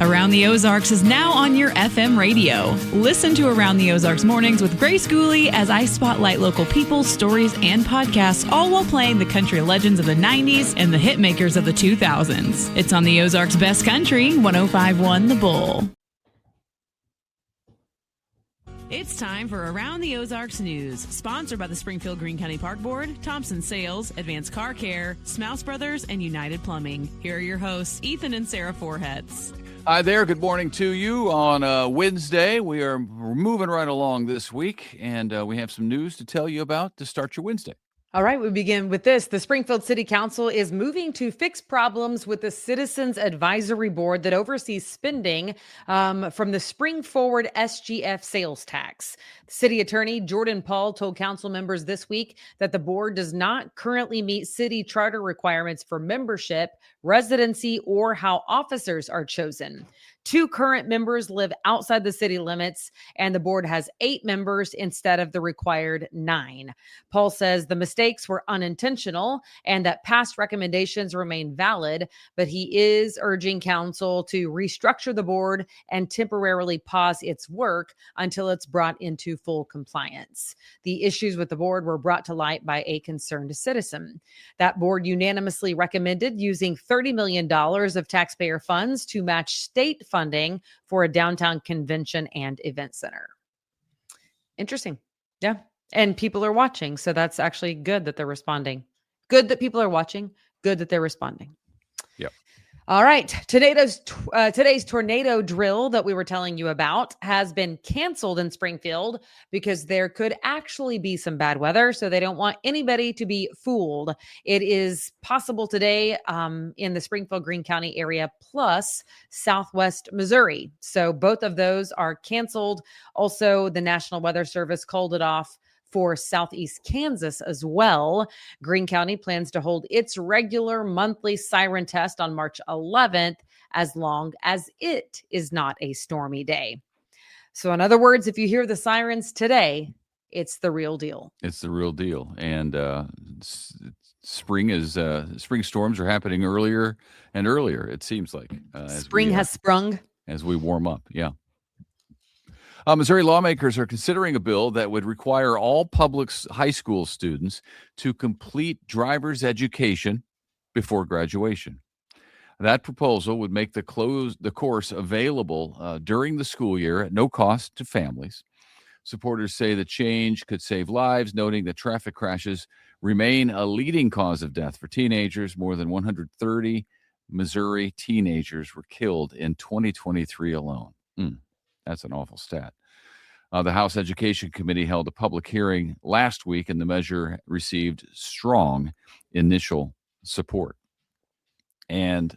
Around the Ozarks is now on your FM radio. Listen to Around the Ozarks mornings with Grace Gooley as I spotlight local people, stories, and podcasts, all while playing the country legends of the 90s and the hit makers of the 2000s. It's on the Ozarks Best Country, 105.1 The Bull. It's time for Around the Ozarks News, sponsored by the Springfield Greene County Park Board, Thompson Sales, Advanced Car Care, Smouse Brothers, and United Plumbing. Here are your hosts, Ethan and Sarah Foreheads. Hi there. Good morning to you on Wednesday. We're moving right along this week, and we have some news to tell you about to start your Wednesday. All right, we begin with this. The Springfield City Council is moving to fix problems with the Citizens Advisory Board that oversees spending from the Spring Forward SGF sales tax. City Attorney Jordan Paul told council members this week that the board does not currently meet city charter requirements for membership, residency, or how officers are chosen. 2 current members live outside the city limits, and the board has 8 members instead of the required 9. Paul says the mistakes were unintentional and that past recommendations remain valid, but he is urging council to restructure the board and temporarily pause its work until it's brought into full compliance. The issues with the board were brought to light by a concerned citizen. That board unanimously recommended using $30 million of taxpayer funds to match state funding for a downtown convention and event center. Interesting. Yeah. And people are watching. So that's actually good that they're responding. Good that people are watching. Good that they're responding. Yep. All right. Today's tornado drill that we were telling you about has been canceled in Springfield because there could actually be some bad weather. So they don't want anybody to be fooled. It is possible today in the Springfield Greene County area plus Southwest Missouri. So both of those are canceled. Also, the National Weather Service called it off for Southeast Kansas as well. Greene County plans to hold its regular monthly siren test on March 11th, as long as it is not a stormy day. So in other words, if you hear the sirens today, it's the real deal. It's the real deal. And spring storms are happening earlier and earlier, it seems like. Spring has sprung. As we warm up, yeah. Missouri lawmakers are considering a bill that would require all public high school students to complete driver's education before graduation. That proposal would make the course available during the school year at no cost to families. Supporters say the change could save lives, noting that traffic crashes remain a leading cause of death for teenagers. More than 130 Missouri teenagers were killed in 2023 alone. That's an awful stat. The House Education Committee held a public hearing last week, and the measure received strong initial support. And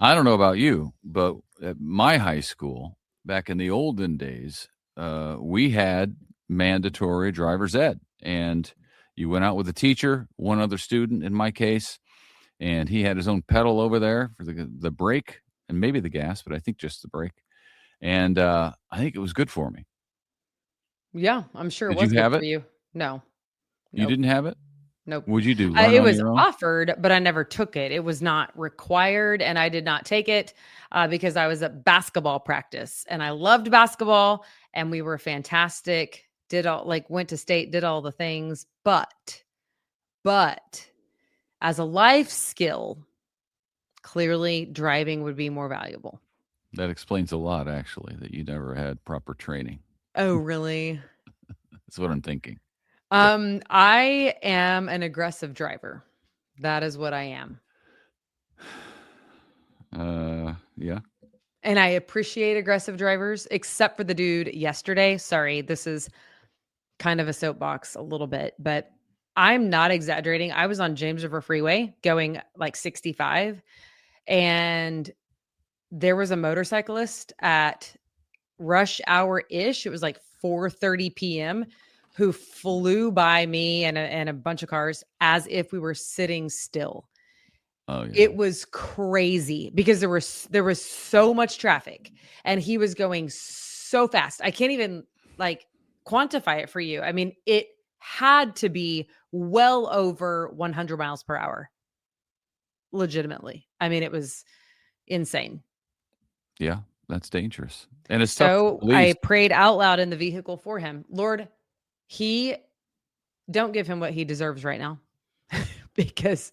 I don't know about you, but at my high school, back in the olden days, we had mandatory driver's ed. And you went out with a teacher, one other student in my case, and he had his own pedal over there for the brake and maybe the gas, but I think just the brake. And I think it was good for me. Yeah, I'm sure it Did was you have good it? for you. No. You Nope. didn't have it? Nope. What'd you do? It was offered, but I never took it. It was not required, and I did not take it because I was at basketball practice, and I loved basketball, and we were fantastic. Went to state, did all the things, but as a life skill, clearly driving would be more valuable. That explains a lot, actually, that you never had proper training. Oh, really? That's what I'm thinking. I am an aggressive driver. That is what I am. Yeah. And I appreciate aggressive drivers, except for the dude yesterday. Sorry, this is kind of a soapbox a little bit, but I'm not exaggerating. I was on James River Freeway going like 65, and there was a motorcyclist at rush hour-ish. It was like 4:30 p.m. who flew by me and a bunch of cars as if we were sitting still. Oh, yeah. It was crazy because there was so much traffic and he was going so fast. I can't even quantify it for you. I mean, it had to be well over 100 miles per hour. Legitimately. I mean, it was insane. Yeah, that's dangerous. And it's tough for So I police. prayed out loud in the vehicle for him. Lord, don't give him what he deserves right now because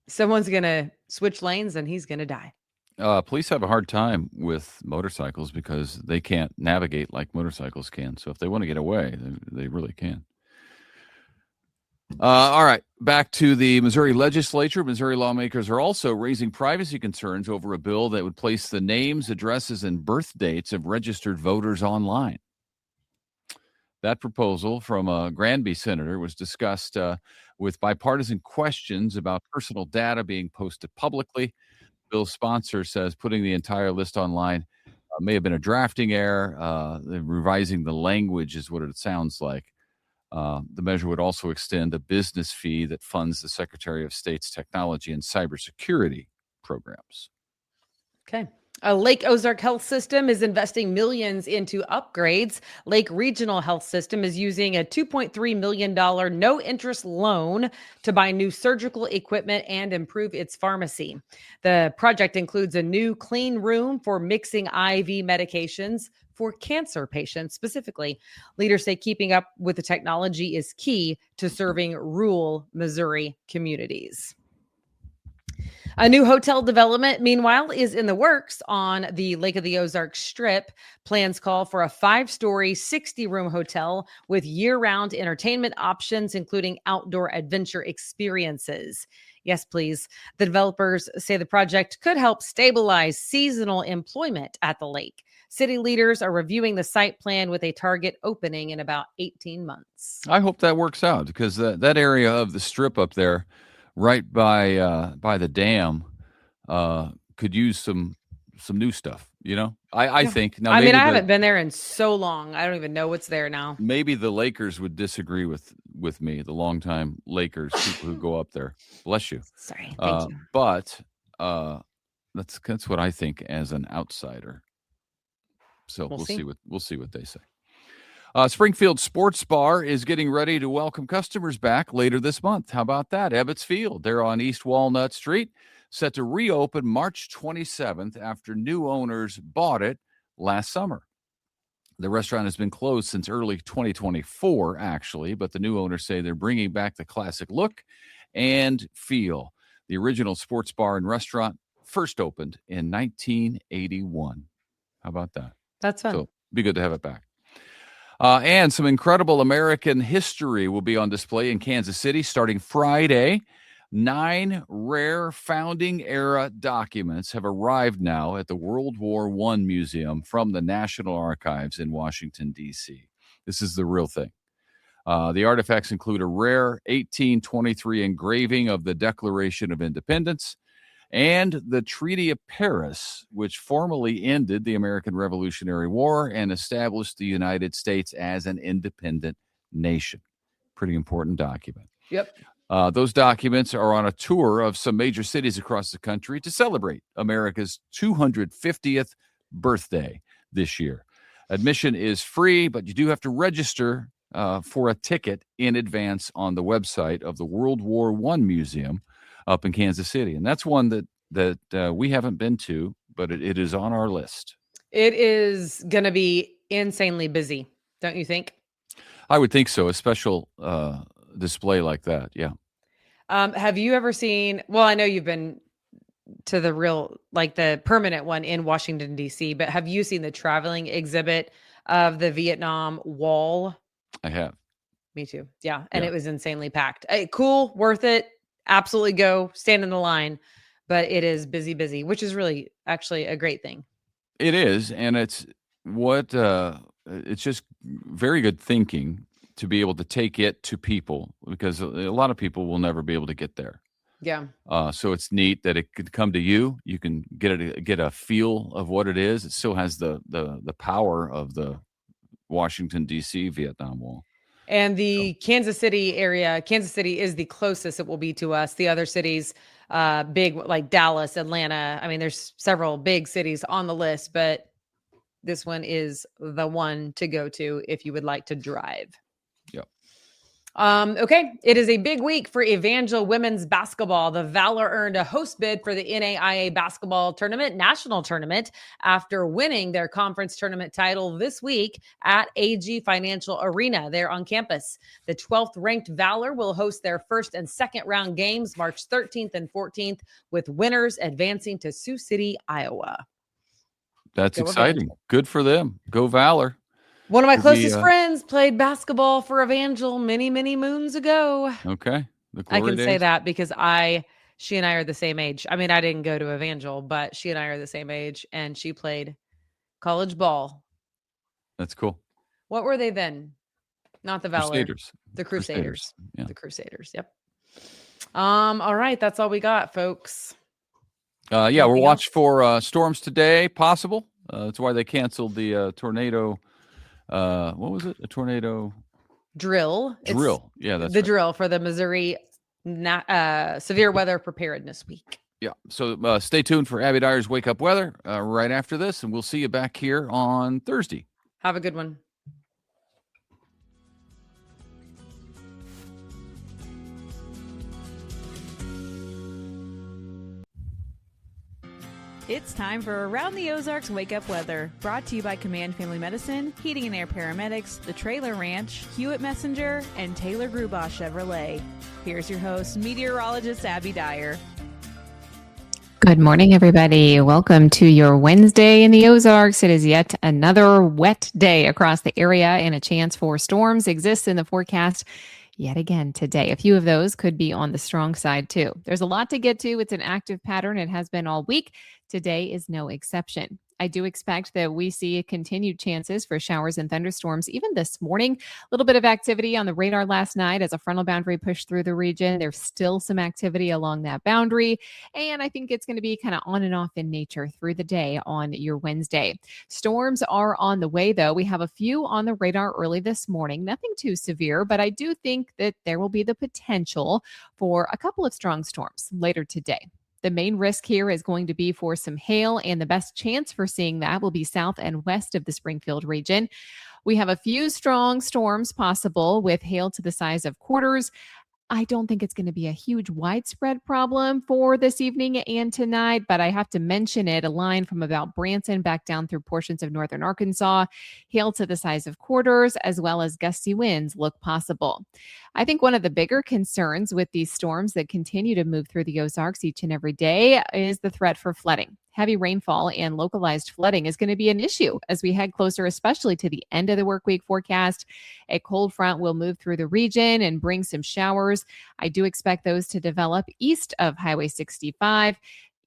someone's going to switch lanes and he's going to die. Police have a hard time with motorcycles because they can't navigate like motorcycles can. So if they want to get away, they really can. All right, back to the Missouri legislature. Missouri lawmakers are also raising privacy concerns over a bill that would place the names, addresses, and birth dates of registered voters online. That proposal from a Granby senator was discussed with bipartisan questions about personal data being posted publicly. Bill's sponsor says putting the entire list online may have been a drafting error. Revising the language is what it sounds like. The measure would also extend a business fee that funds the Secretary of State's technology and cybersecurity programs. Okay. Lake Ozark Health System is investing millions into upgrades. Lake Regional Health System is using a $2.3 million no-interest loan to buy new surgical equipment and improve its pharmacy. The project includes a new clean room for mixing IV medications for cancer patients specifically. Leaders say keeping up with the technology is key to serving rural Missouri communities. A new hotel development, meanwhile, is in the works on the Lake of the Ozarks Strip. Plans call for a 5-story, 60-room hotel with year-round entertainment options, including outdoor adventure experiences. Yes, please. The developers say the project could help stabilize seasonal employment at the lake. City leaders are reviewing the site plan with a target opening in about 18 months. I hope that works out because that area of the strip up there, right by the dam, could use some new stuff. I think now. I mean, I maybe haven't been there in so long. I don't even know what's there now. maybe the Lakers would disagree with me, the longtime Lakers people who go up there. Bless you. Sorry. Thank you. But that's what I think as an outsider. So we'll see what they say. Springfield Sports Bar is getting ready to welcome customers back later this month. How about that? Ebbets Field. They're on East Walnut Street, set to reopen March 27th after new owners bought it last summer. The restaurant has been closed since early 2024, actually, but the new owners say they're bringing back the classic look and feel. The original sports bar and restaurant first opened in 1981. How about that? That's fun. So it'd be good to have it back. And some incredible American history will be on display in Kansas City starting Friday. 9 rare founding era documents have arrived now at the World War I Museum from the National Archives in Washington, D.C. This is the real thing. The artifacts include a rare 1823 engraving of the Declaration of Independence and the Treaty of Paris, which formally ended the American Revolutionary War and established the United States as an independent nation. Pretty important document. Yep. Those documents are on a tour of some major cities across the country to celebrate America's 250th birthday this year. Admission is free, but you do have to register for a ticket in advance on the website of the World War I Museum up in Kansas City. And that's one that we haven't been to, but it is on our list. It is going to be insanely busy, don't you think? I would think so. A special display like that. Yeah. Have you ever seen, well, I know you've been to the real, like the permanent one in Washington, D.C., but have you seen the traveling exhibit of the Vietnam Wall? I have. Me too. Yeah. And it was insanely packed. Cool. Worth it. Absolutely go. Stand in the line. But it is busy, which is really actually a great thing. It is. And it's it's just very good thinking to be able to take it to people because a lot of people will never be able to get there. Yeah. So it's neat that it could come to you. You can get a feel of what it is. It still has the power of the Washington, D.C. Vietnam Wall. And the Kansas City area, Kansas City is the closest it will be to us. The other cities, big like Dallas, Atlanta. I mean, there's several big cities on the list, but this one is the one to go to if you would like to drive. Yep. Okay, it is a big week for Evangel women's basketball. The Valor earned a host bid for the NAIA basketball tournament, national tournament, after winning their conference tournament title this week at AG Financial Arena there on campus. The 12th ranked Valor will host their first and second round games March 13th and 14th, with winners advancing to Sioux City, Iowa. That's exciting. Good for them. Go Valor. One of my closest friends played basketball for Evangel many, many moons ago. Okay. I can say that because she and I are the same age. I mean, I didn't go to Evangel, but she and I are the same age, and she played college ball. That's cool. What were they then? Not the Valor. Crusaders. The Crusaders. Yeah. The Crusaders. Yep. All right. That's all we got, folks. We're watching for storms today, possible. That's why they canceled the tornado. What was it? A tornado drill. Yeah, that's the drill for the Missouri severe weather preparedness week. Yeah. So stay tuned for Abby Dyer's Wake Up Weather right after this, and we'll see you back here on Thursday. Have a good one. It's time for Around the Ozarks Wake Up Weather, brought to you by Command Family Medicine, Heating and Air Paramedics, The Trailer Ranch, Hewitt Messenger, and Taylor Grubaugh Chevrolet. Here's your host, meteorologist Abby Dyer. Good morning, everybody. Welcome to your Wednesday in the Ozarks. It is yet another wet day across the area, and a chance for storms exists in the forecast yet again today. A few of those could be on the strong side too. There's a lot to get to. It's an active pattern. It has been all week. Today is no exception. I do expect that we see continued chances for showers and thunderstorms even this morning. A little bit of activity on the radar last night as a frontal boundary pushed through the region. There's still some activity along that boundary. And I think it's going to be kind of on and off in nature through the day on your Wednesday. Storms are on the way, though. We have a few on the radar early this morning. Nothing too severe, but I do think that there will be the potential for a couple of strong storms later today. The main risk here is going to be for some hail, and the best chance for seeing that will be south and west of the Springfield region. We have a few strong storms possible with hail to the size of quarters. I don't think it's going to be a huge widespread problem for this evening and tonight, but I have to mention it. A line from about Branson back down through portions of northern Arkansas, hail to the size of quarters, as well as gusty winds look possible. I think one of the bigger concerns with these storms that continue to move through the Ozarks each and every day is the threat for flooding. Heavy rainfall and localized flooding is going to be an issue as we head closer, especially to the end of the work week forecast. A cold front will move through the region and bring some showers. I do expect those to develop east of Highway 65.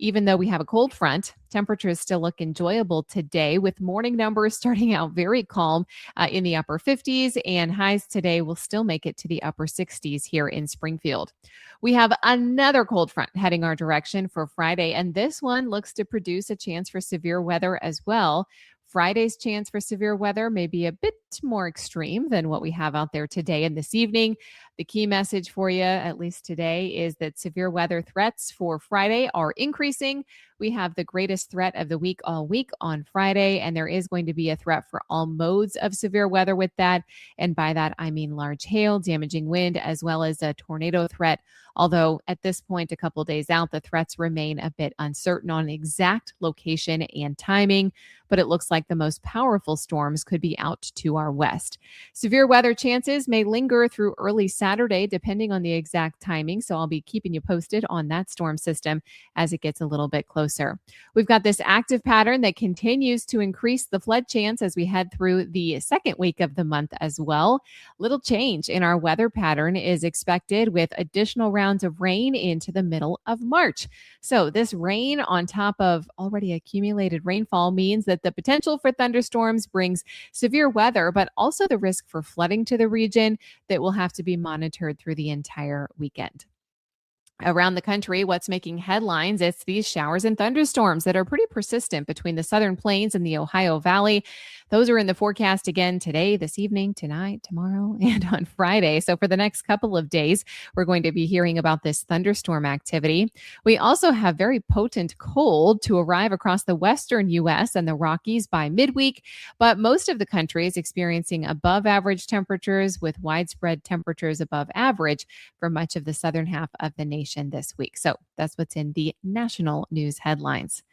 Even though we have a cold front, temperatures still look enjoyable today, with morning numbers starting out very calm in the upper 50s, and highs today will still make it to the upper 60s here in Springfield. We have another cold front heading our direction for Friday, and this one looks to produce a chance for severe weather as well. Friday's chance for severe weather may be a bit more extreme than what we have out there today and this evening. The key message for you, at least today, is that severe weather threats for Friday are increasing. We have the greatest threat of the week all week on Friday, and there is going to be a threat for all modes of severe weather with that. And by that, I mean large hail, damaging wind, as well as a tornado threat. Although at this point, a couple days out, the threats remain a bit uncertain on exact location and timing, but it looks like the most powerful storms could be out to our west. Severe weather chances may linger through early Saturday, depending on the exact timing. So I'll be keeping you posted on that storm system as it gets a little bit closer. We've got this active pattern that continues to increase the flood chance as we head through the second week of the month as well. Little change in our weather pattern is expected with additional rounds of rain into the middle of March. So this rain on top of already accumulated rainfall means that the potential for thunderstorms brings severe weather, but also the risk for flooding to the region that will have to be monitored through the entire weekend. Around the country, what's making headlines? It's these showers and thunderstorms that are pretty persistent between the southern plains and the Ohio Valley. Those are in the forecast again today, this evening, tonight, tomorrow, and on Friday. So for the next couple of days, we're going to be hearing about this thunderstorm activity. We also have very potent cold to arrive across the western U.S. and the Rockies by midweek, but most of the country is experiencing above average temperatures with widespread temperatures above average for much of the southern half of the nation this week. So that's what's in the national news headlines.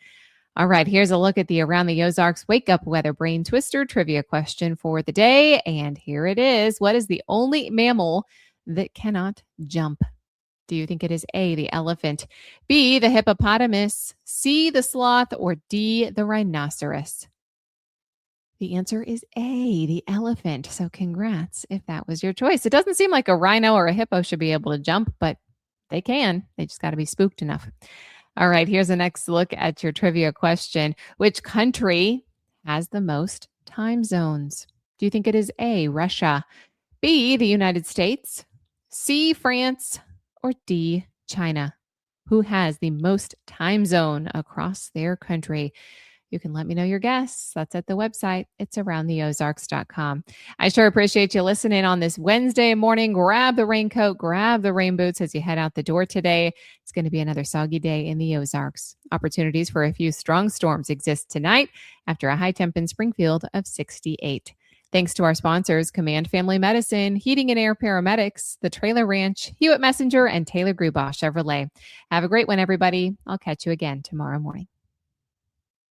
All right, here's a look at the Around the Ozarks Wake Up Weather Brain Twister trivia question for the day. And here it is. What is the only mammal that cannot jump? Do you think it is A, the elephant, B, the hippopotamus, C, the sloth, or D, the rhinoceros? The answer is A, the elephant. So congrats if that was your choice. It doesn't seem like a rhino or a hippo should be able to jump, but they can. They just got to be spooked enough. All right, here's the next look at your trivia question. Which country has the most time zones? Do you think it is A, Russia, B, the United States, C, France, or D, China? Who has the most time zone across their country? You can let me know your guess. That's at the website. It's aroundtheozarks.com. I sure appreciate you listening on this Wednesday morning. Grab the raincoat, grab the rain boots as you head out the door today. It's going to be another soggy day in the Ozarks. Opportunities for a few strong storms exist tonight after a high temp in Springfield of 68. Thanks to our sponsors, Command Family Medicine, Heating and Air Paramedics, The Trailer Ranch, Hewitt Messenger, and Taylor Grubaugh Chevrolet. Have a great one, everybody. I'll catch you again tomorrow morning.